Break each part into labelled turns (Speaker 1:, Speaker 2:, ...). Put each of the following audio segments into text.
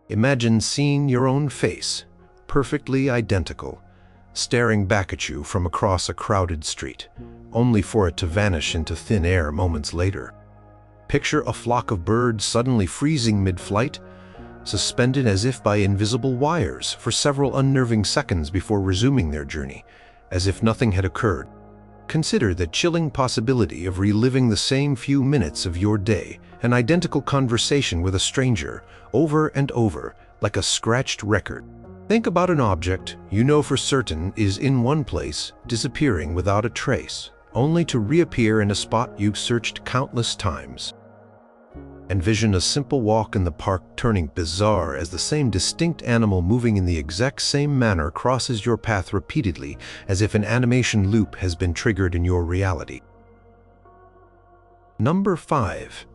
Speaker 1: Imagine seeing your own face, perfectly identical, staring back at you from across a crowded street, only for it to vanish into thin air moments later. Picture a flock of birds suddenly freezing mid-flight, suspended as if by invisible wires for several unnerving seconds before resuming their journey, as if nothing had occurred. Consider the chilling possibility of reliving the same few minutes of your day, an identical conversation with a stranger, over and over, like a scratched record. Think about an object you know for certain is in one place, disappearing without a trace, only to reappear in a spot you've searched countless times. Envision a simple walk in the park turning bizarre as the same distinct animal moving in the exact same manner crosses your path repeatedly, as if an animation loop has been triggered in your reality. Number 5.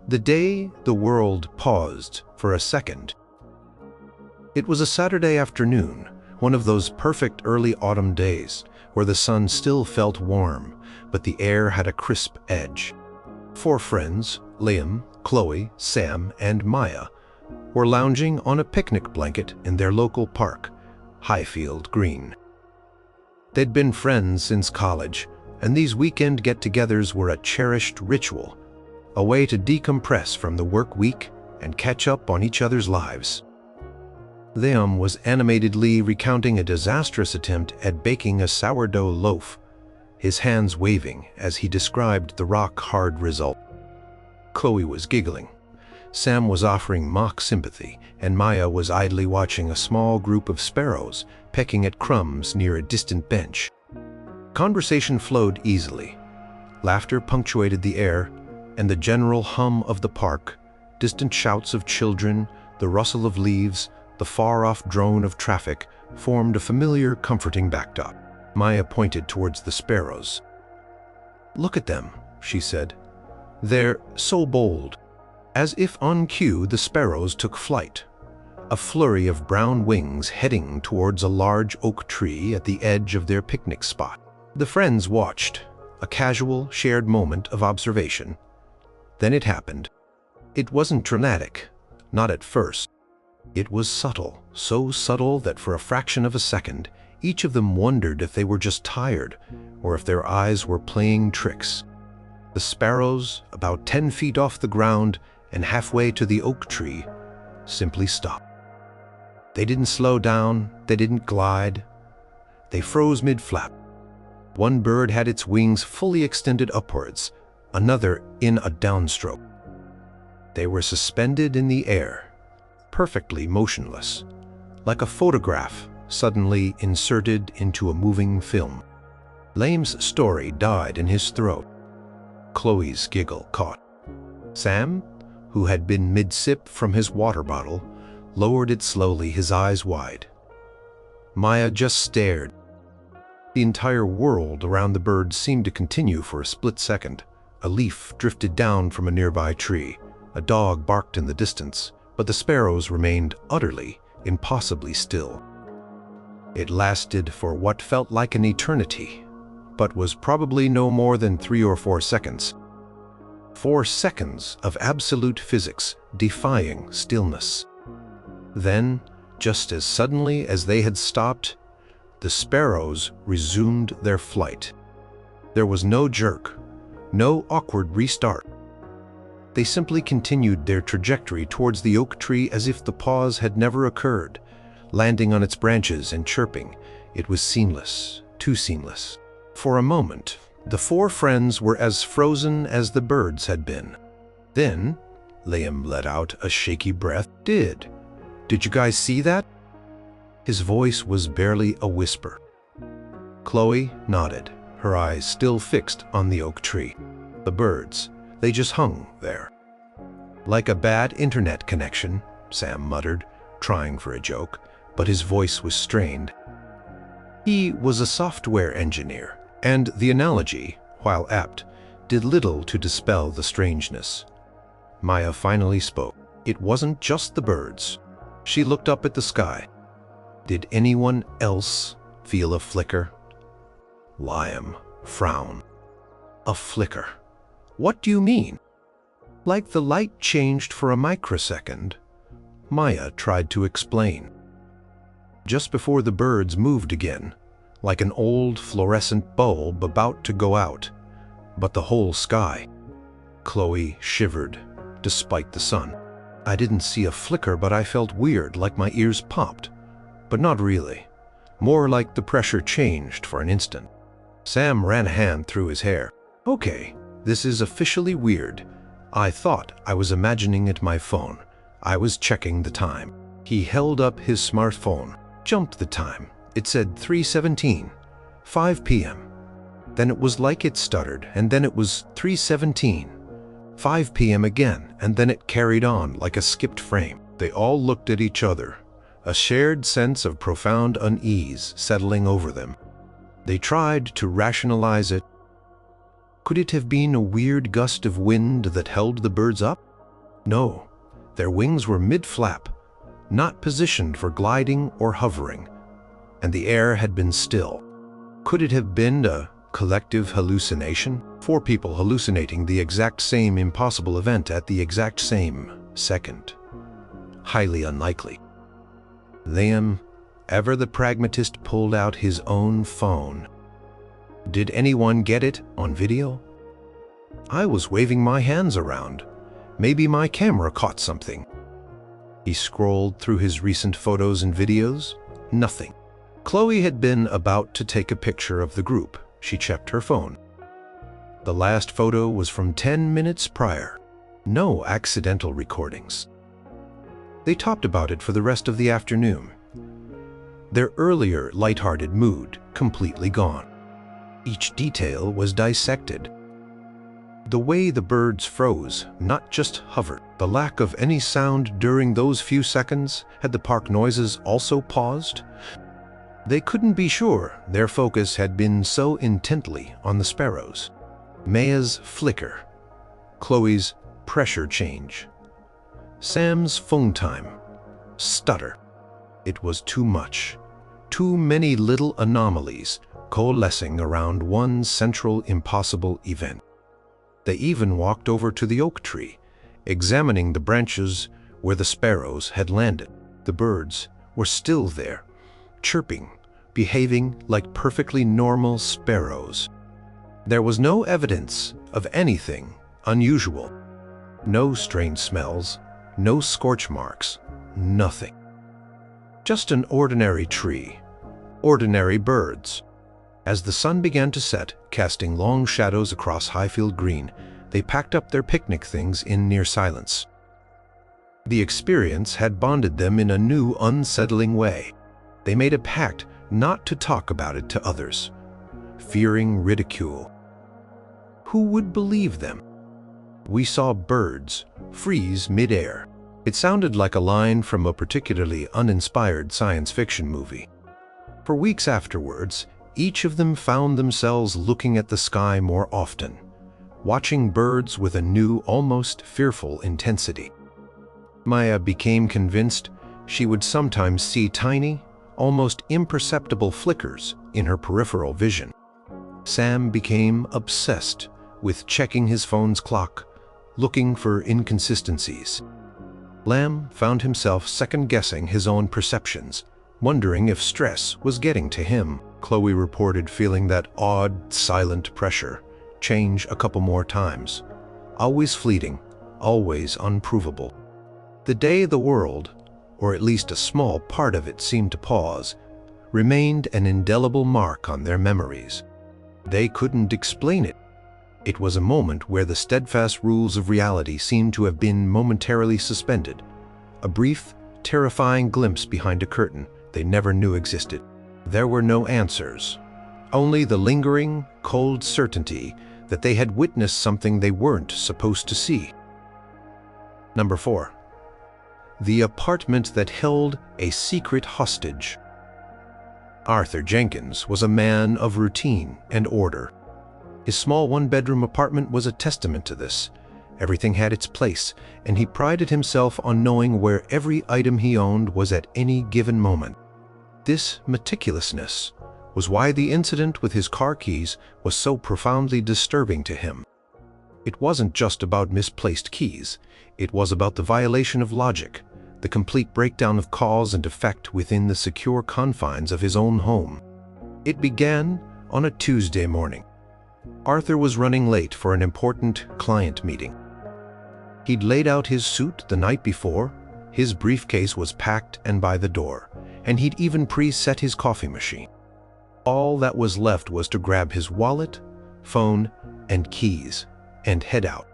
Speaker 1: The day the world paused for a second. It was a Saturday afternoon, one of those perfect early autumn days, where the sun still felt warm, but the air had a crisp edge. 4 friends, Liam, Chloe, Sam, and Maya, were lounging on a picnic blanket in their local park, Highfield Green. They'd been friends since college, and these weekend get-togethers were a cherished ritual, a way to decompress from the work week and catch up on each other's lives. Liam was animatedly recounting a disastrous attempt at baking a sourdough loaf, his hands waving as he described the rock-hard result. Chloe was giggling. Sam was offering mock sympathy, and Maya was idly watching a small group of sparrows pecking at crumbs near a distant bench. Conversation flowed easily. Laughter punctuated the air, and the general hum of the park, distant shouts of children, the rustle of leaves, the far-off drone of traffic formed a familiar, comforting backdrop. Maya pointed towards the sparrows. "Look at them," she said. "They're so bold." As if on cue, the sparrows took flight, a flurry of brown wings heading towards a large oak tree at the edge of their picnic spot. The friends watched, a casual, shared moment of observation. Then it happened. It wasn't dramatic, not at first. It was subtle, so subtle that for a fraction of a second, each of them wondered if they were just tired, or if their eyes were playing tricks. The sparrows, about 10 feet off the ground and halfway to the oak tree, simply stopped. They didn't slow down, they didn't glide. They froze mid-flap. One bird had its wings fully extended upwards, another in a downstroke. They were suspended in the air, perfectly motionless, like a photograph suddenly inserted into a moving film. Liam's story died in his throat. Chloe's giggle caught. Sam, who had been mid-sip from his water bottle, lowered it slowly, his eyes wide. Maya just stared. The entire world around the birds seemed to continue for a split second. A leaf drifted down from a nearby tree. A dog barked in the distance, but the sparrows remained utterly, impossibly still. It lasted for what felt like an eternity, but was probably no more than 3 or 4 seconds. 4 seconds of absolute physics defying stillness. Then, just as suddenly as they had stopped, the sparrows resumed their flight. There was no jerk, no awkward restart. They simply continued their trajectory towards the oak tree as if the pause had never occurred, landing on its branches and chirping. It was seamless, too seamless. For a moment, the 4 friends were as frozen as the birds had been. Then, Liam let out a shaky breath. Did you guys see that?" His voice was barely a whisper. Chloe nodded, her eyes still fixed on the oak tree. The birds, they just hung there. "Like a bad internet connection," Sam muttered, trying for a joke, but his voice was strained. He was a software engineer, and the analogy, while apt, did little to dispel the strangeness. Maya finally spoke. It wasn't just the birds. She looked up at the sky. Did anyone else feel a flicker? Liam frowned. "A flicker? What do you mean?" "Like the light changed for a microsecond. Maya tried to explain. Just before the birds moved again, like an old fluorescent bulb about to go out, but the whole sky. Chloe shivered, despite the sun. I didn't see a flicker, but I felt weird, like my ears popped. But not really. More like the pressure changed for an instant. Sam ran a hand through his hair. Okay, this is officially weird. I thought I was imagining it my phone. I was checking the time. He held up his smartphone, jumped the time. It said 3:17, 5 p.m. Then it was like it stuttered, and then it was 3:17, 5 p.m. again, and then it carried on like a skipped frame. They all looked at each other, a shared sense of profound unease settling over them. They tried to rationalize it. Could it have been a weird gust of wind that held the birds up? No, their wings were mid-flap, not positioned for gliding or hovering, and the air had been still. Could it have been a collective hallucination? 4 people hallucinating the exact same impossible event at the exact same second. Highly unlikely. Liam, ever the pragmatist, pulled out his own phone. Did anyone get it on video? I was waving my hands around. Maybe my camera caught something. He scrolled through his recent photos and videos. Nothing. Chloe had been about to take a picture of the group. She checked her phone. The last photo was from 10 minutes prior. No accidental recordings. They talked about it for the rest of the afternoon. Their earlier lighthearted mood completely gone. Each detail was dissected. The way the birds froze, not just hovered. The lack of any sound during those few seconds. Had the park noises also paused? They couldn't be sure. Their focus had been so intently on the sparrows. Maya's flicker. Chloe's pressure change. Sam's phone time. Stutter. It was too much. Too many little anomalies coalescing around one central impossible event. They even walked over to the oak tree, examining the branches where the sparrows had landed. The birds were still there, chirping, behaving like perfectly normal sparrows. There was no evidence of anything unusual. No strange smells, no scorch marks, nothing. Just an ordinary tree, ordinary birds. As the sun began to set, casting long shadows across Highfield Green, they packed up their picnic things in near silence. The experience had bonded them in a new, unsettling way. They made a pact not to talk about it to others, fearing ridicule. Who would believe them? We saw birds freeze mid-air. It sounded like a line from a particularly uninspired science fiction movie. For weeks afterwards, each of them found themselves looking at the sky more often, watching birds with a new, almost fearful intensity. Maya became convinced she would sometimes see tiny, almost imperceptible flickers in her peripheral vision. Sam became obsessed with checking his phone's clock, looking for inconsistencies. Lamb found himself second-guessing his own perceptions, wondering if stress was getting to him. Chloe reported feeling that odd, silent pressure change a couple more times. Always fleeting, always unprovable. The day the world, or at least a small part of it, seemed to pause, remained an indelible mark on their memories. They couldn't explain it. It was a moment where the steadfast rules of reality seemed to have been momentarily suspended, a brief, terrifying glimpse behind a curtain they never knew existed. There were no answers, only the lingering, cold certainty that they had witnessed something they weren't supposed to see. Number 4. The apartment that held a secret hostage. Arthur Jenkins was a man of routine and order. His small one-bedroom apartment was a testament to this. Everything had its place, and he prided himself on knowing where every item he owned was at any given moment. This meticulousness was why the incident with his car keys was so profoundly disturbing to him. It wasn't just about misplaced keys. It was about the violation of logic, the complete breakdown of cause and effect within the secure confines of his own home. It began on a Tuesday morning. Arthur was running late for an important client meeting. He'd laid out his suit the night before, his briefcase was packed and by the door, and he'd even pre-set his coffee machine. All that was left was to grab his wallet, phone, and keys, and head out.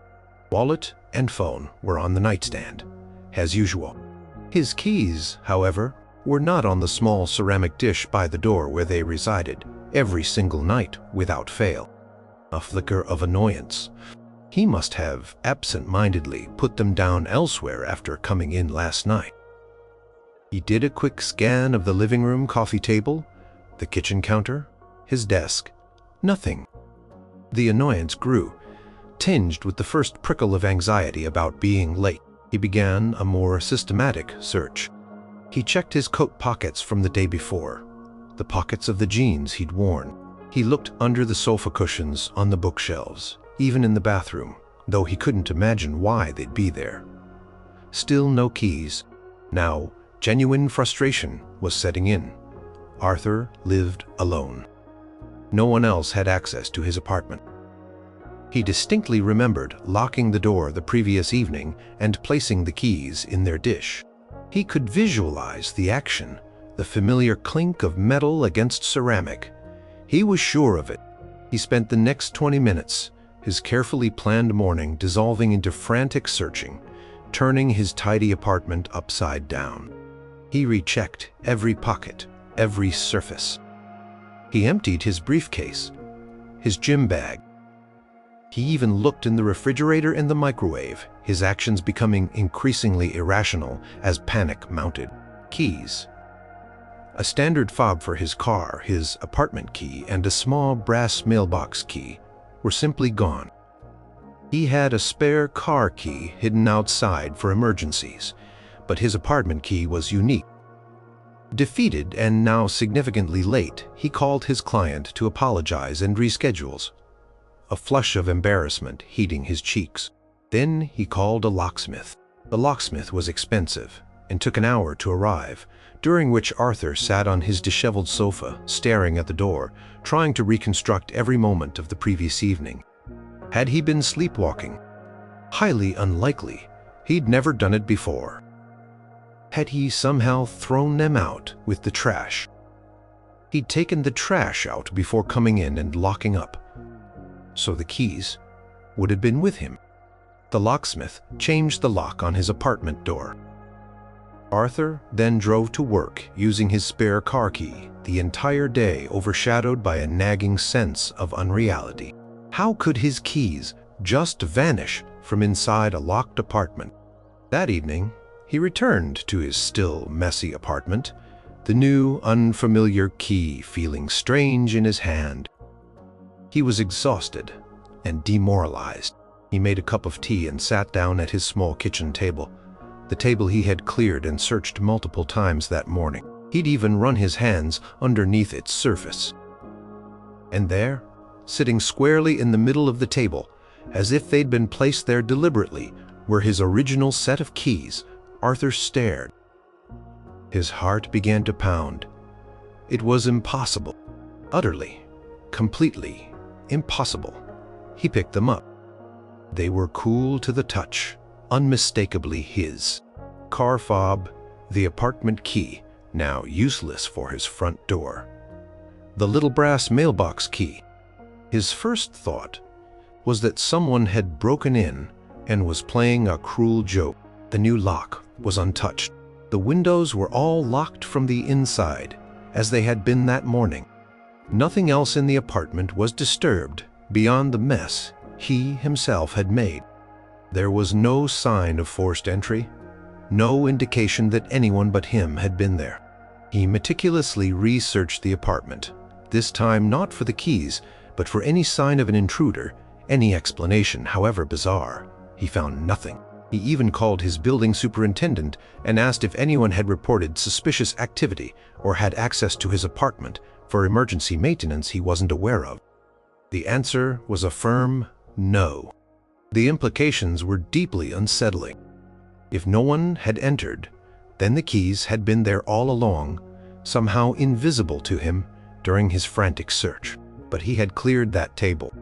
Speaker 1: Wallet and phone were on the nightstand, as usual. His keys, however, were not on the small ceramic dish by the door where they resided, every single night without fail. A flicker of annoyance. He must have absent-mindedly put them down elsewhere after coming in last night. He did a quick scan of the living room coffee table, the kitchen counter, his desk. Nothing. The annoyance grew, tinged with the first prickle of anxiety about being late. He began a more systematic search. He checked his coat pockets from the day before, the pockets of the jeans he'd worn. He looked under the sofa cushions on the bookshelves, even in the bathroom, though he couldn't imagine why they'd be there. Still no keys. Now, genuine frustration was setting in. Arthur lived alone. No one else had access to his apartment. He distinctly remembered locking the door the previous evening and placing the keys in their dish. He could visualize the action, the familiar clink of metal against ceramic. He was sure of it. He spent the next 20 minutes, his carefully planned morning dissolving into frantic searching, turning his tidy apartment upside down. He rechecked every pocket, every surface. He emptied his briefcase, his gym bag. He even looked in the refrigerator and the microwave, his actions becoming increasingly irrational as panic mounted. Keys. A standard fob for his car, his apartment key, and a small brass mailbox key were simply gone. He had a spare car key hidden outside for emergencies, but his apartment key was unique. Defeated and now significantly late, he called his client to apologize and reschedules, a flush of embarrassment heating his cheeks. Then he called a locksmith. The locksmith was expensive and took an hour to arrive, during which Arthur sat on his disheveled sofa, staring at the door, trying to reconstruct every moment of the previous evening. Had he been sleepwalking? Highly unlikely. He'd never done it before. Had he somehow thrown them out with the trash? He'd taken the trash out before coming in and locking up. So the keys would have been with him. The locksmith changed the lock on his apartment door. Arthur then drove to work using his spare car key, the entire day overshadowed by a nagging sense of unreality. How could his keys just vanish from inside a locked apartment? That evening, he returned to his still messy apartment, the new, unfamiliar key feeling strange in his hand. He was exhausted and demoralized. He made a cup of tea and sat down at his small kitchen table, the table he had cleared and searched multiple times that morning. He'd even run his hands underneath its surface. And there, sitting squarely in the middle of the table, as if they'd been placed there deliberately, were his original set of keys. Arthur stared. His heart began to pound. It was impossible. Utterly, completely impossible. He picked them up. They were cool to the touch, unmistakably his. Car fob, the apartment key, now useless for his front door. The little brass mailbox key. His first thought was that someone had broken in and was playing a cruel joke. The new lock was untouched. The windows were all locked from the inside, as they had been that morning. Nothing else in the apartment was disturbed beyond the mess he himself had made. There was no sign of forced entry, no indication that anyone but him had been there. He meticulously researched the apartment, this time not for the keys, but for any sign of an intruder, any explanation, however bizarre. He found nothing. He even called his building superintendent and asked if anyone had reported suspicious activity or had access to his apartment for emergency maintenance he wasn't aware of. The answer was a firm no. The implications were deeply unsettling. If no one had entered, Then the keys had been there all along, somehow invisible to him during his frantic search. But he had cleared that table.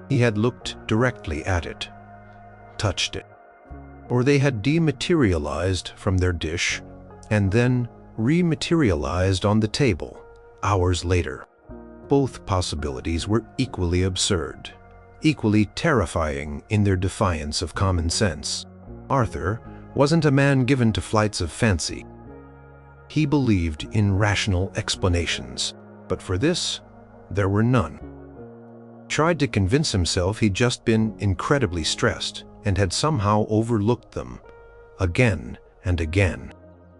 Speaker 1: He had looked directly at it, touched it. Or they had dematerialized from their dish and then rematerialized on the table hours later. Both possibilities were equally absurd, equally terrifying in their defiance of common sense. Arthur wasn't a man given to flights of fancy. He believed in rational explanations, but for this, there were none. Tried to convince himself he'd just been incredibly stressed and had somehow overlooked them, again and again.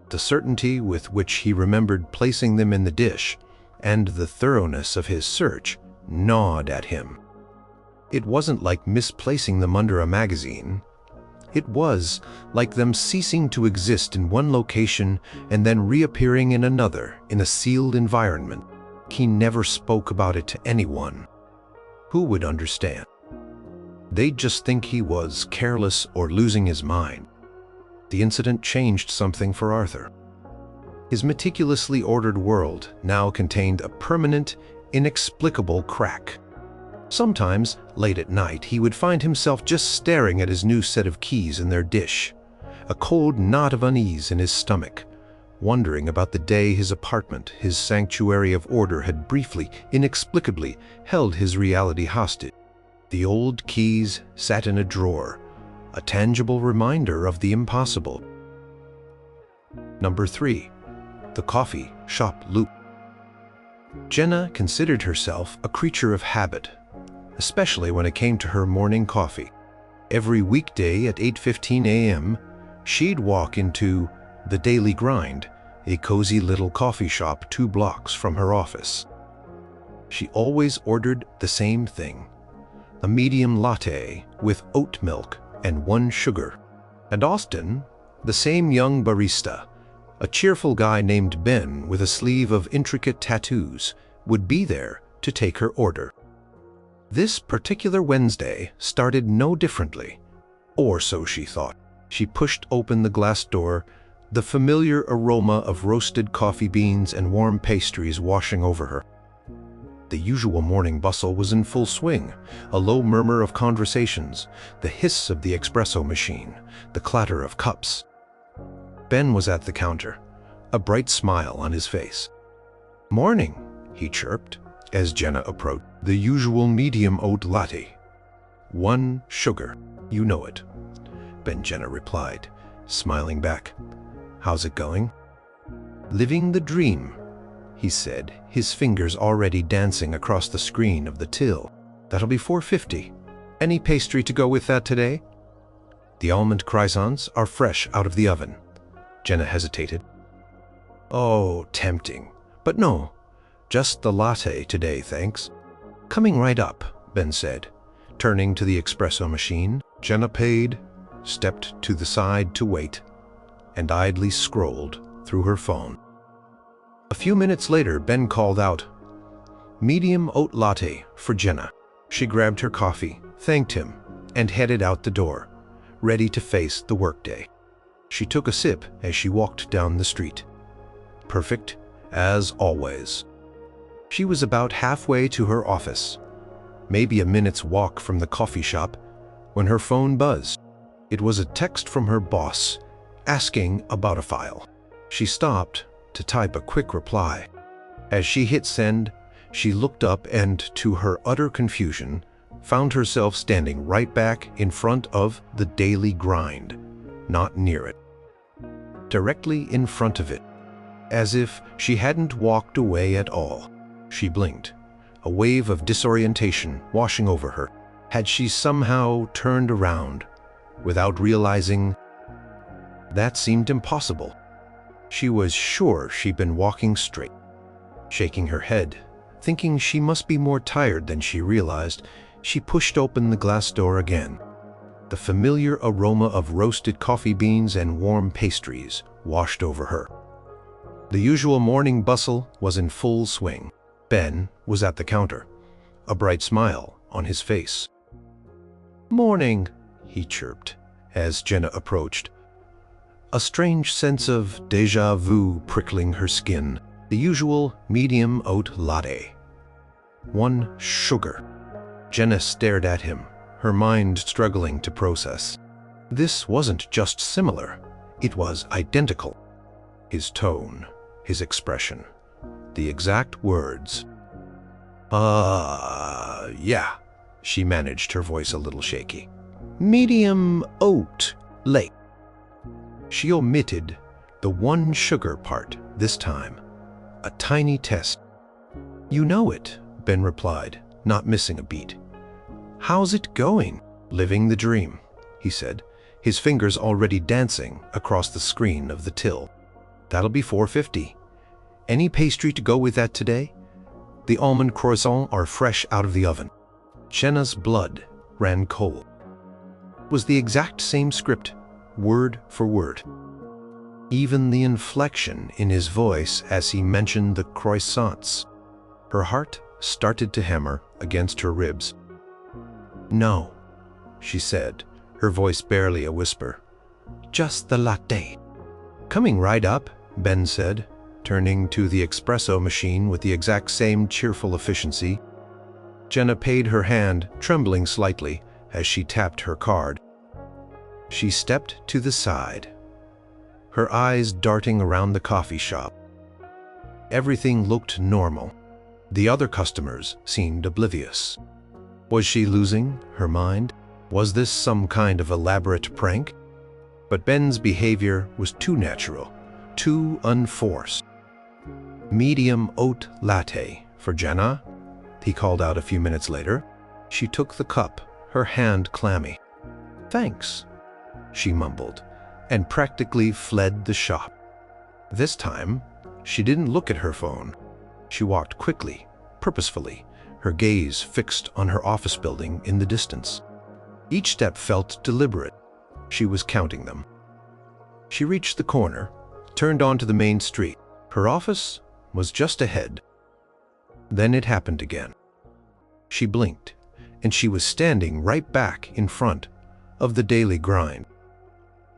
Speaker 1: The certainty with which he remembered placing them in the dish and the thoroughness of his search gnawed at him. It wasn't like misplacing them under a magazine. It was like them ceasing to exist in one location and then reappearing in another in a sealed environment. He never spoke about it to anyone. Who would understand? They'd just think he was careless or losing his mind. The incident changed something for Arthur. His meticulously ordered world now contained a permanent, inexplicable crack. Sometimes, late at night, he would find himself just staring at his new set of keys in their dish, a cold knot of unease in his stomach, wondering about the day his apartment, his sanctuary of order, had briefly, inexplicably held his reality hostage. The old keys sat in a drawer, a tangible reminder of the impossible. Number 3. The coffee shop loop. Jenna considered herself a creature of habit, especially when it came to her morning coffee. Every weekday at 8:15 a.m., she'd walk into the Daily Grind, a cozy little coffee shop 2 blocks from her office. She always ordered the same thing, a medium latte with oat milk and 1 sugar. And Austin, the same young barista, a cheerful guy named Ben with a sleeve of intricate tattoos, would be there to take her order. This particular Wednesday started no differently, or so she thought. She pushed open the glass door, the familiar aroma of roasted coffee beans and warm pastries washing over her. The usual morning bustle was in full swing, a low murmur of conversations, the hiss of the espresso machine, the clatter of cups. Ben was at the counter, a bright smile on his face. "Morning," he chirped as Jenna approached. "The usual medium oat latte. 1 sugar. You know it," Jenna replied, smiling back. "How's it going?" "Living the dream," he said, his fingers already dancing across the screen of the till. "That'll be $4.50. Any pastry to go with that today?" "The almond croissants are fresh out of the oven." Jenna hesitated. "Oh, tempting. But no, just the latte today, thanks." "Coming right up," Ben said, turning to the espresso machine. Jenna paid, stepped to the side to wait, and idly scrolled through her phone. A few minutes later, Ben called out, "Medium oat latte for Jenna." She grabbed her coffee, thanked him, and headed out the door, ready to face the workday. She took a sip as she walked down the street. Perfect, as always. She was about halfway to her office, maybe a minute's walk from the coffee shop, when her phone buzzed. It was a text from her boss, asking about a file. She stopped to type a quick reply. As she hit send, she looked up and, to her utter confusion, found herself standing right back in front of the Daily Grind, not near it. Directly in front of it, as if she hadn't walked away at all. She blinked, a wave of disorientation washing over her. Had she somehow turned around without realizing? That seemed impossible. She was sure she'd been walking straight. Shaking her head, thinking she must be more tired than she realized, she pushed open the glass door again. The familiar aroma of roasted coffee beans and warm pastries washed over her. The usual morning bustle was in full swing. Ben was at the counter, a bright smile on his face. "Morning," he chirped as Jenna approached. a strange sense of déjà vu prickling her skin. The usual medium oat latte. 1 sugar. Jenna stared at him, her mind struggling to process. This wasn't just similar, it was identical. His tone, his expression, the exact words. Yeah, she managed, her voice a little shaky. Medium oat late. She omitted the 1 sugar part this time. A tiny test. You know it, Ben replied, not missing a beat. How's it going? Living the dream, he said, his fingers already dancing across the screen of the till. That'll be $4.50. Any pastry to go with that today? The almond croissants are fresh out of the oven. Jenna's blood ran cold. It was the exact same script, word for word. Even the inflection in his voice as he mentioned the croissants. Her heart started to hammer against her ribs. No, she said, her voice barely a whisper. Just the latte. Coming right up, Ben said, turning to the espresso machine with the exact same cheerful efficiency. Jenna paid her hand, trembling slightly, as she tapped her card. She stepped to the side, her eyes darting around the coffee shop. Everything looked normal. The other customers seemed oblivious. Was she losing her mind? Was this some kind of elaborate prank? But Ben's behavior was too natural, too unforced. Medium oat latte for Jenna, he called out a few minutes later. She took the cup, her hand clammy. Thanks, she mumbled, and practically fled the shop. This time, she didn't look at her phone. She walked quickly, purposefully, her gaze fixed on her office building in the distance. Each step felt deliberate. She was counting them. She reached the corner, turned onto the main street. Her office was just ahead. Then it happened again. She blinked, and she was standing right back in front of the daily grind.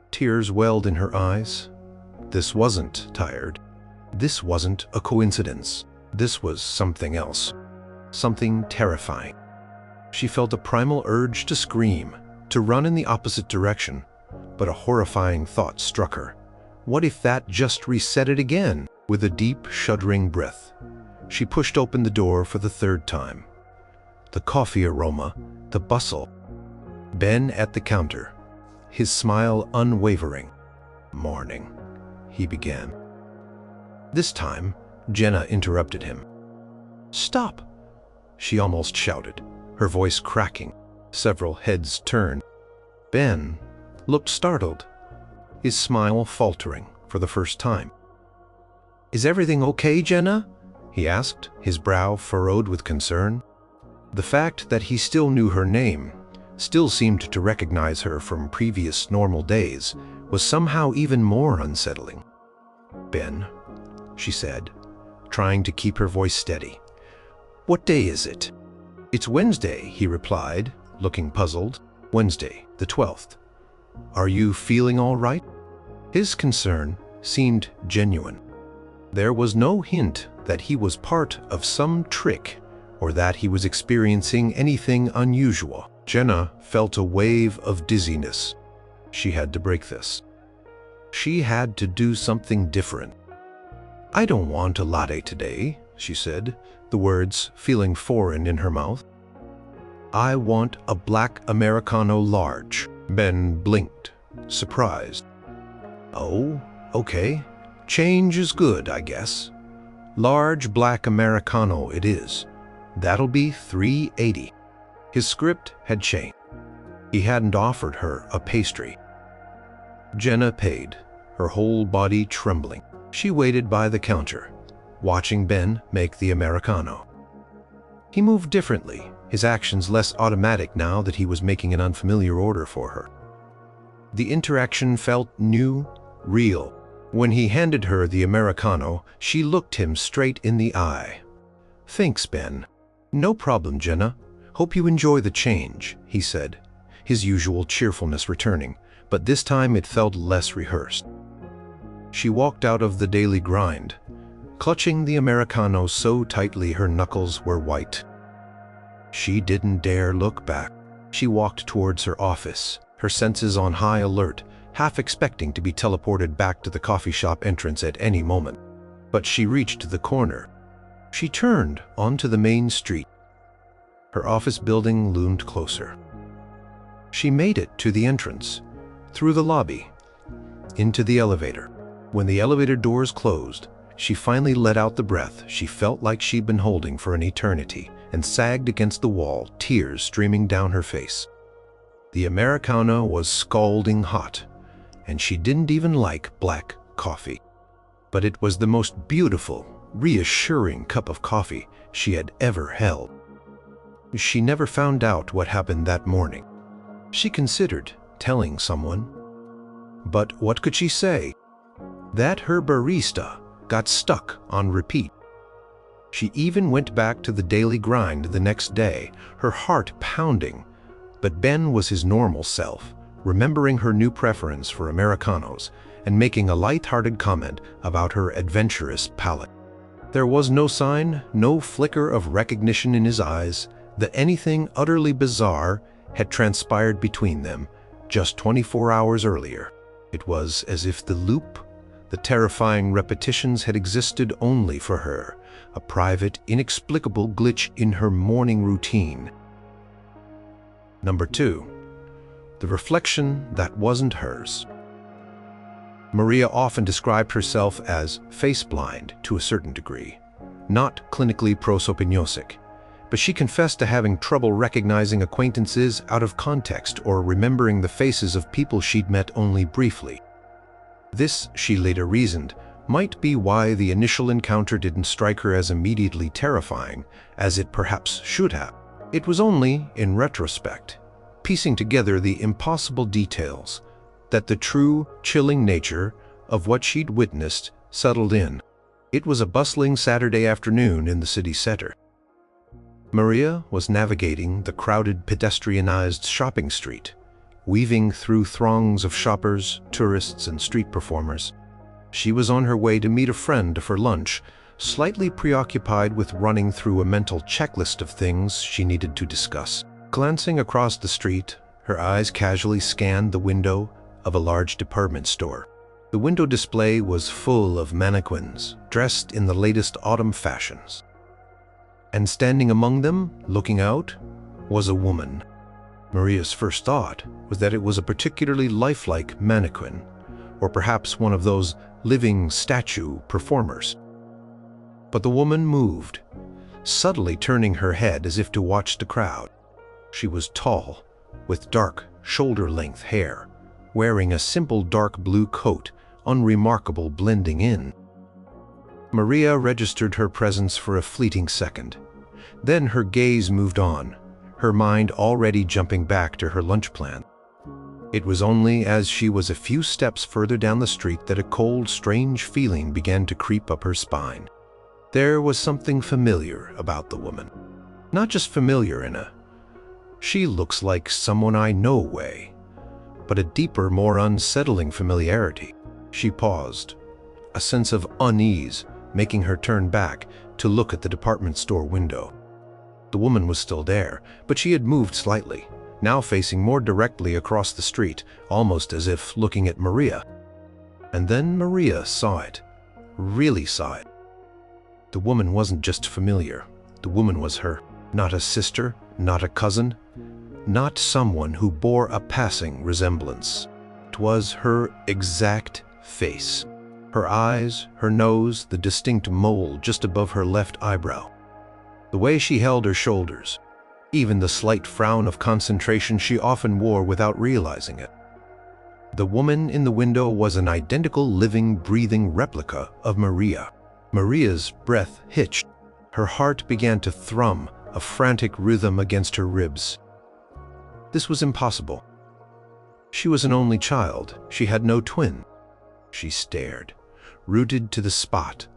Speaker 1: Tears welled in her eyes. This wasn't tired. This wasn't a coincidence. This was something else. Something terrifying. She felt a primal urge to scream, to run in the opposite direction, but a horrifying thought struck her. What if that just reset it again? With a deep, shuddering breath, she pushed open the door for the 3rd time. The coffee aroma, the bustle. Ben at the counter, his smile unwavering. Morning, he began. This time, Jenna interrupted him. Stop, she almost shouted, her voice cracking. Several heads turned. Ben looked startled, his smile faltering for the first time. Is everything okay, Jenna? He asked, his brow furrowed with concern. The fact that he still knew her name, still seemed to recognize her from previous normal days, was somehow even more unsettling. Ben, she said, trying to keep her voice steady. What day is it? It's Wednesday, he replied, looking puzzled. Wednesday, the 12th. Are you feeling all right? His concern seemed genuine. There was no hint that he was part of some trick or that he was experiencing anything unusual. Jenna felt a wave of dizziness. She had to break this. She had to do something different. I don't want a latte today, she said, the words feeling foreign in her mouth. I want a black Americano large. Ben blinked, surprised. Oh, okay. Change is good, I guess. Large black Americano it is. That'll be $3.80. His script had changed. He hadn't offered her a pastry. Jenna paid, her whole body trembling. She waited by the counter, watching Ben make the Americano. He moved differently, his actions less automatic now that he was making an unfamiliar order for her. The interaction felt new, real. When he handed her the Americano, she looked him straight in the eye. Thanks, Ben. No problem, Jenna. Hope you enjoy the change, he said, his usual cheerfulness returning, but this time it felt less rehearsed. She walked out of the daily grind, clutching the Americano so tightly her knuckles were white. She didn't dare look back. She walked towards her office, her senses on high alert, half expecting to be teleported back to the coffee shop entrance at any moment. But she reached the corner. She turned onto the main street. Her office building loomed closer. She made it to the entrance, through the lobby, into the elevator. When the elevator doors closed, she finally let out the breath she felt like she'd been holding for an eternity, and sagged against the wall, tears streaming down her face. The Americano was scalding hot, and she didn't even like black coffee. But it was the most beautiful, reassuring cup of coffee she had ever held. She never found out what happened that morning. She considered telling someone. But what could she say? That her barista got stuck on repeat. She even went back to the daily grind the next day, her heart pounding. But Ben was his normal self, remembering her new preference for Americanos and making a light-hearted comment about her adventurous palate. There was no sign, no flicker of recognition in his eyes that anything utterly bizarre had transpired between them just 24 hours earlier. It was as if the loop, the terrifying repetitions had existed only for her, a private, inexplicable glitch in her morning routine. Number 2. The reflection that wasn't hers. Maria often described herself as face-blind to a certain degree, not clinically prosopagnotic, but she confessed to having trouble recognizing acquaintances out of context or remembering the faces of people she'd met only briefly. This, she later reasoned, might be why the initial encounter didn't strike her as immediately terrifying as it perhaps should have. It was only, in retrospect, piecing together the impossible details, that the true, chilling nature of what she'd witnessed settled in. It was a bustling Saturday afternoon in the city center. Maria was navigating the crowded pedestrianized shopping street, weaving through throngs of shoppers, tourists, and street performers. She was on her way to meet a friend for lunch, slightly preoccupied with running through a mental checklist of things she needed to discuss. Glancing across the street, her eyes casually scanned the window of a large department store. The window display was full of mannequins, dressed in the latest autumn fashions. And standing among them, looking out, was a woman. Maria's first thought was that it was a particularly lifelike mannequin, or perhaps one of those living statue performers. But the woman moved, subtly turning her head as if to watch the crowd. She was tall, with dark, shoulder-length hair, wearing a simple dark blue coat, unremarkable blending in. Maria registered her presence for a fleeting second. Then her gaze moved on, her mind already jumping back to her lunch plan. It was only as she was a few steps further down the street that a cold, strange feeling began to creep up her spine. There was something familiar about the woman. Not just familiar in a "she looks like someone I know" way, but a deeper, more unsettling familiarity. She paused, a sense of unease making her turn back to look at the department store window. The woman was still there, but she had moved slightly, now facing more directly across the street, almost as if looking at Maria. And then Maria saw it, really saw it. The woman wasn't just familiar. The woman was her. Not a sister, not a cousin, not someone who bore a passing resemblance. It was her exact face. Her eyes, her nose, the distinct mole just above her left eyebrow. The way she held her shoulders, even the slight frown of concentration she often wore without realizing it. The woman in the window was an identical living, breathing replica of Maria. Maria's breath hitched. Her heart began to thrum, a frantic rhythm against her ribs. This was impossible. She was an only child. She had no twin. She stared, rooted to the spot,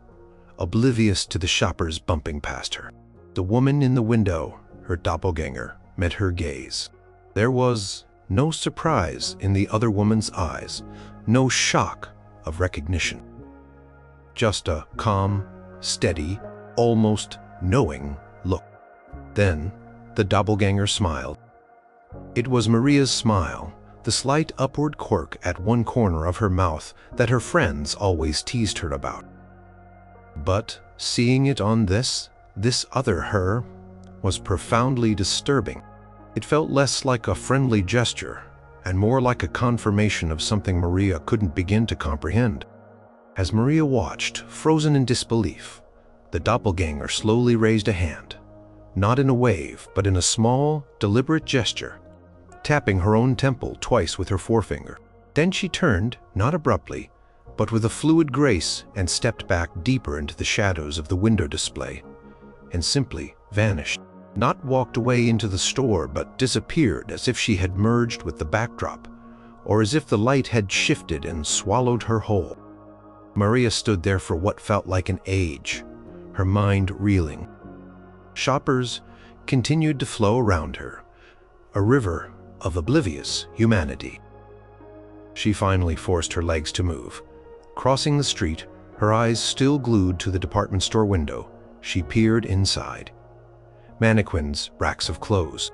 Speaker 1: oblivious to the shoppers bumping past her. The woman in the window, her doppelganger, met her gaze. There was No surprise in the other woman's eyes, no shock of recognition. Just a calm, steady, almost knowing look. Then the doppelganger smiled. It was Maria's smile, the slight upward quirk at one corner of her mouth that her friends always teased her about. But seeing it on this other her, was profoundly disturbing. It felt less like a friendly gesture and more like a confirmation of something Maria couldn't begin to comprehend. As Maria watched, frozen in disbelief, the doppelganger slowly raised a hand, not in a wave, but in a small, deliberate gesture, tapping her own temple twice with her forefinger. Then she turned, not abruptly, but with a fluid grace, and stepped back deeper into the shadows of the window display, and simply vanished. Not walked away into the store, but disappeared as if she had merged with the backdrop, or as if the light had shifted and swallowed her whole. Maria stood there for what felt like an age, her mind reeling. Shoppers continued to flow around her, a river of oblivious humanity. She finally forced her legs to move. Crossing the street, her eyes still glued to the department store window, she peered inside. Mannequins, racks of clothes.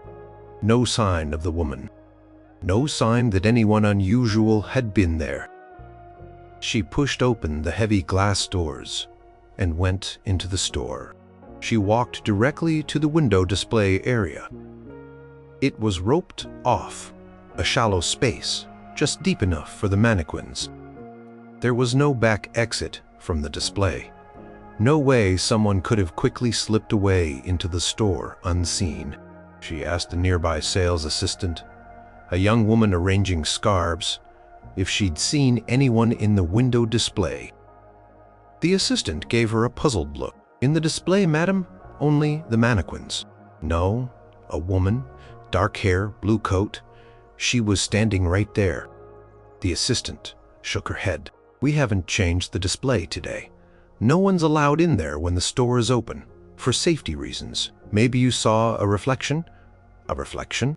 Speaker 1: No sign of the woman. No sign that anyone unusual had been there. She pushed open the heavy glass doors and went into the store. She walked directly to the window display area. It was roped off, a shallow space, just deep enough for the mannequins. There was no back exit from the display. No way someone could have quickly slipped away into the store unseen. She asked the nearby sales assistant, a young woman arranging scarves, if she'd seen anyone in the window display. The assistant gave her a puzzled look. In the display, madam, only the mannequins. No, a woman, dark hair, blue coat. She was standing right there. The assistant shook her head. We haven't changed the display today. No one's allowed in there when the store is open, for safety reasons. Maybe you saw a reflection? A reflection?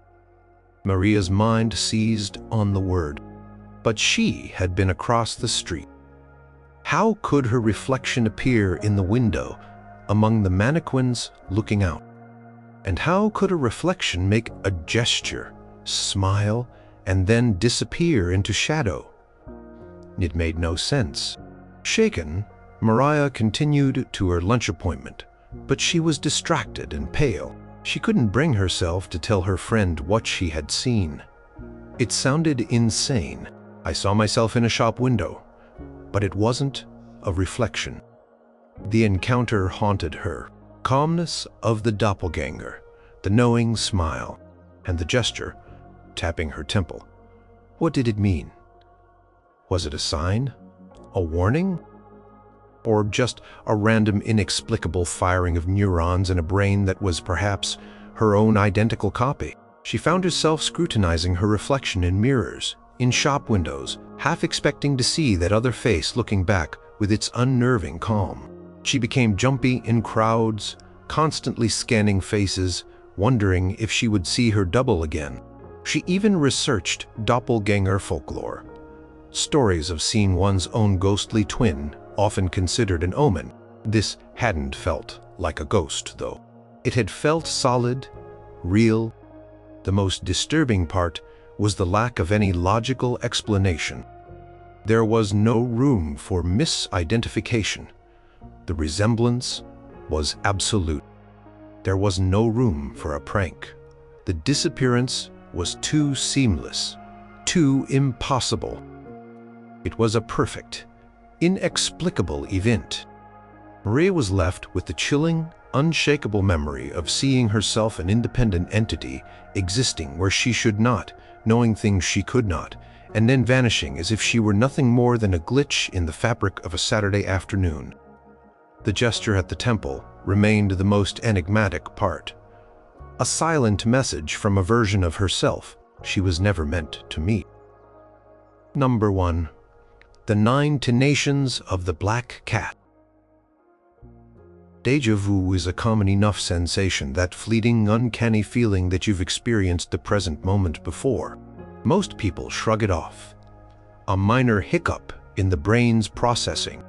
Speaker 1: Maria's mind seized on the word. But she had been across the street. How could her reflection appear in the window among the mannequins looking out? And how could a reflection make a gesture, smile, and then disappear into shadow? It made no sense. Shaken, Maria continued to her lunch appointment, but she was distracted and pale. She couldn't bring herself to tell her friend what she had seen. It sounded insane. I saw myself in a shop window, but it wasn't a reflection. The encounter haunted her. Calmness of the doppelganger, the knowing smile, and the gesture, tapping her temple. What did it mean? Was it a sign? A warning? Or just a random, inexplicable firing of neurons in a brain that was perhaps her own identical copy? She found herself scrutinizing her reflection in mirrors, in shop windows, half expecting to see that other face looking back with its unnerving calm. She became jumpy in crowds, constantly scanning faces, wondering if she would see her double again. She even researched doppelganger folklore. Stories of seeing one's own ghostly twin, often considered an omen. This hadn't felt like a ghost, though. It had felt solid, real. The most disturbing part was the lack of any logical explanation. There was no room for misidentification. The resemblance was absolute. There was no room for a prank. The disappearance was too seamless, too impossible. It was a perfect, inexplicable event. Maria was left with the chilling, unshakable memory of seeing herself an independent entity existing where she should not, knowing things she could not, and then vanishing as if she were nothing more than a glitch in the fabric of a Saturday afternoon. The gesture at the temple remained the most enigmatic part. A silent message from a version of herself she was never meant to meet. Number 1. The 9 Tenations of the Black Cat. Déjà vu is a common enough sensation, that fleeting, uncanny feeling that you've experienced the present moment before. Most people shrug it off, a minor hiccup in the brain's processing.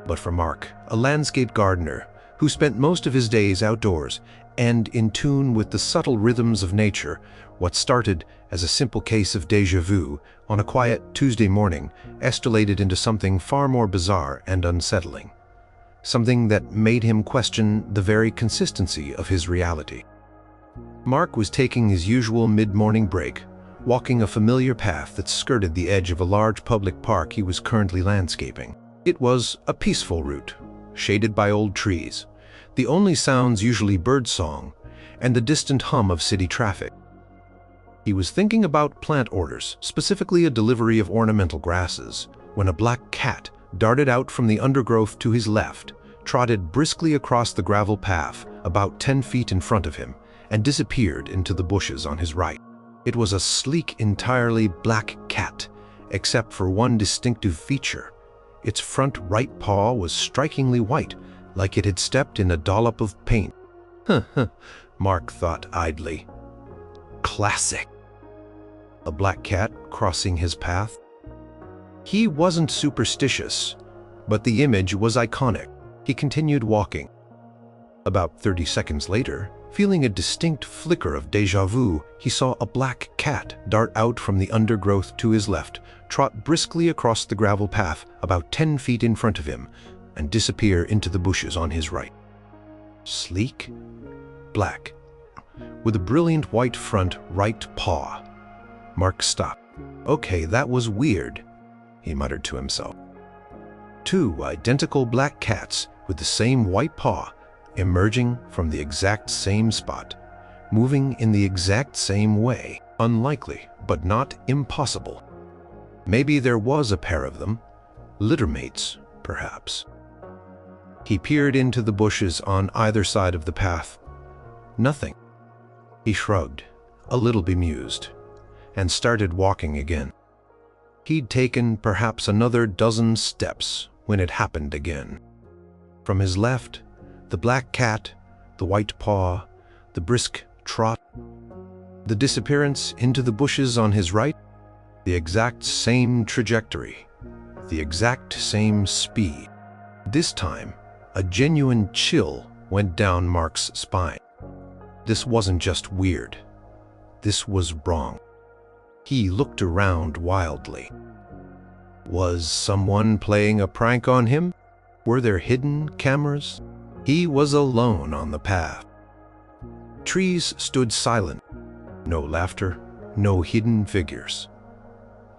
Speaker 1: But for Mark, a landscape gardener who spent most of his days outdoors and in tune with the subtle rhythms of nature, what started as a simple case of déjà vu on a quiet Tuesday morning escalated into something far more bizarre and unsettling. Something that made him question the very consistency of his reality. Mark was taking his usual mid-morning break, walking a familiar path that skirted the edge of a large public park he was currently landscaping. It was a peaceful route, shaded by old trees, the only sounds usually birdsong and the distant hum of city traffic. He was thinking about plant orders, specifically a delivery of ornamental grasses, when a black cat darted out from the undergrowth to his left, trotted briskly across the gravel path about 10 feet in front of him, and disappeared into the bushes on his right. It was a sleek, entirely black cat, except for one distinctive feature. Its front right paw was strikingly white, like it had stepped in a dollop of paint. Mark thought idly. Classic. A black cat crossing his path. He wasn't superstitious, but the image was iconic. He continued walking. About 30 seconds later, feeling a distinct flicker of déjà vu, he saw a black cat dart out from the undergrowth to his left, trot briskly across the gravel path about 10 feet in front of him, and disappear into the bushes on his right. Sleek, black, with a brilliant white front right paw. Mark stopped. Okay, that was weird, he muttered to himself. 2 identical black cats with the same white paw, emerging from the exact same spot, moving in the exact same way. Unlikely, but not impossible. Maybe there was a pair of them, littermates, perhaps. He peered into the bushes on either side of the path. Nothing. He shrugged, a little bemused, and started walking again. He'd taken perhaps another dozen steps when it happened again. From his left, the black cat, the white paw, the brisk trot, the disappearance into the bushes on his right, the exact same trajectory, the exact same speed. This time, a genuine chill went down Mark's spine. This wasn't just weird. This was wrong. He looked around wildly. Was someone playing a prank on him? Were there hidden cameras? He was alone on the path. Trees stood silent. No laughter, no hidden figures.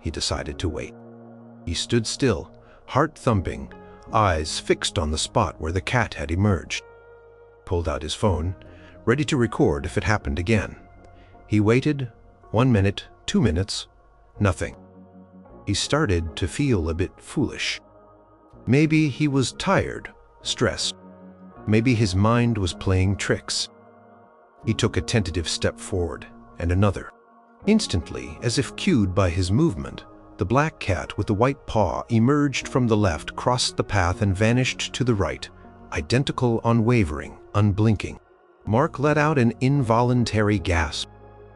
Speaker 1: He decided to wait. He stood still, heart thumping, eyes fixed on the spot where the cat had emerged. Pulled out his phone, ready to record if it happened again. He waited 1 minute, 2 minutes, nothing. He started to feel a bit foolish. Maybe he was tired, stressed. Maybe his mind was playing tricks. He took a tentative step forward, and another. Instantly, as if cued by his movement, the black cat with the white paw emerged from the left, crossed the path, and vanished to the right, identical, unwavering, unblinking. Mark let out an involuntary gasp.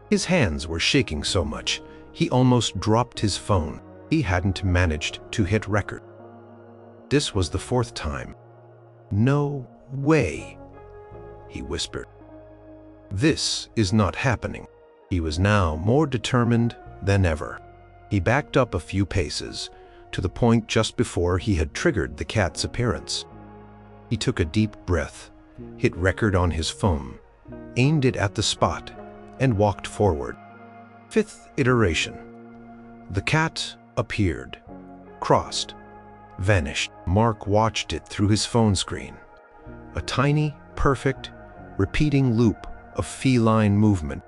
Speaker 1: His hands were shaking so much, he almost dropped his phone. He hadn't managed to hit record. This was the 4th time. No way, he whispered. This is not happening. He was now more determined than ever. He backed up a few paces, to the point just before he had triggered the cat's appearance. He took a deep breath, hit record on his phone, aimed it at the spot, and walked forward. 5th iteration. The cat appeared, crossed, vanished. Mark watched it through his phone screen. A tiny, perfect, repeating loop of feline movement.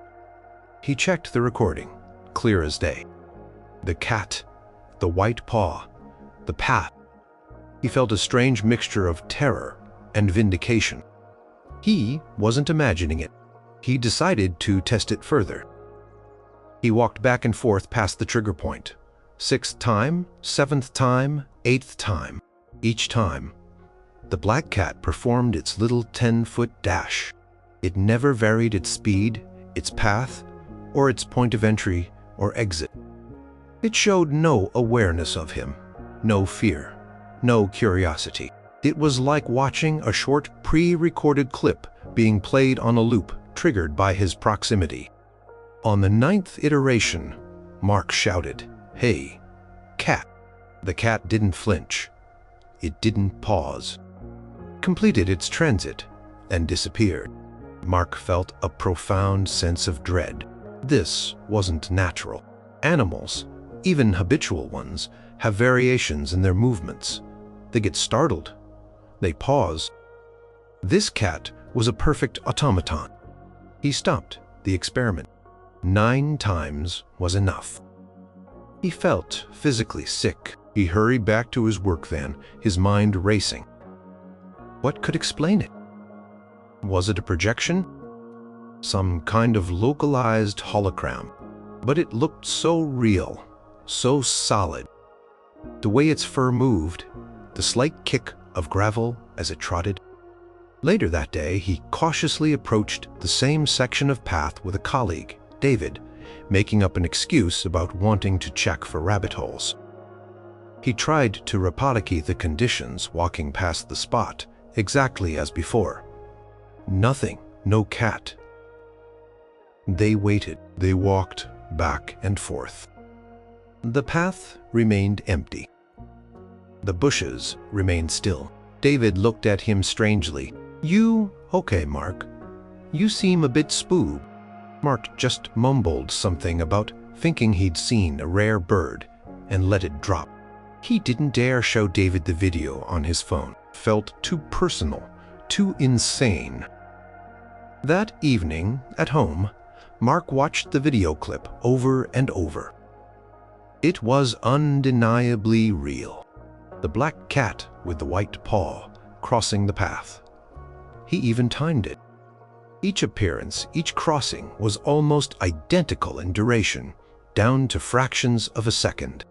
Speaker 1: He checked the recording, clear as day. The cat, the white paw, the path. He felt a strange mixture of terror and vindication. He wasn't imagining it. He decided to test it further. He walked back and forth past the trigger point. 6th time, 7th time, 8th time. Each time, the black cat performed its little 10-foot dash. It never varied its speed, its path, or its point of entry or exit. It showed no awareness of him, no fear, no curiosity. It was like watching a short pre-recorded clip being played on a loop triggered by his proximity. On the 9th iteration, Mark shouted, "Hey, cat!" The cat didn't flinch. It didn't pause. Completed its transit and disappeared. Mark felt a profound sense of dread. This wasn't natural. Animals, even habitual ones, have variations in their movements. They get startled. They pause. This cat was a perfect automaton. He stopped the experiment. 9 times was enough. He felt physically sick. He hurried back to his work van, his mind racing. What could explain it? Was it a projection? Some kind of localized hologram? But it looked so real, so solid. The way its fur moved, the slight kick of gravel as it trotted. Later that day, he cautiously approached the same section of path with a colleague, David, making up an excuse about wanting to check for rabbit holes. He tried to replicate the conditions walking past the spot, exactly as before. Nothing, no cat. They waited. They walked back and forth. The path remained empty. The bushes remained still. David looked at him strangely. Okay, Mark. You seem a bit spooked." Mark just mumbled something about thinking he'd seen a rare bird and let it drop. He didn't dare show David the video on his phone. Felt too personal, too insane. That evening, at home, Mark watched the video clip over and over. It was undeniably real. The black cat with the white paw crossing the path. He even timed it. Each appearance, each crossing was almost identical in duration, down to fractions of a second.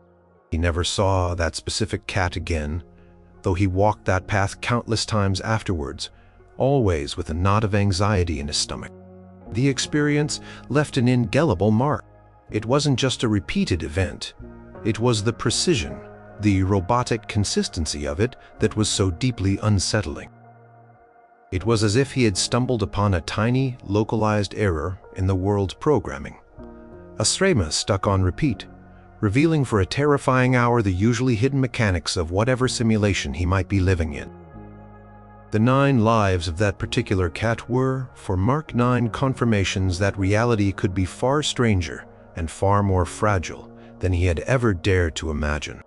Speaker 1: He never saw that specific cat again, though he walked that path countless times afterwards, always with a knot of anxiety in his stomach. The experience left an indelible mark. It wasn't just a repeated event. It was the precision, the robotic consistency of it that was so deeply unsettling. It was as if he had stumbled upon a tiny, localized error in the world's programming. A strema stuck on repeat, revealing for a terrifying hour the usually hidden mechanics of whatever simulation he might be living in. The 9 lives of that particular cat were, for Mark, 9 confirmations that reality could be far stranger and far more fragile than he had ever dared to imagine.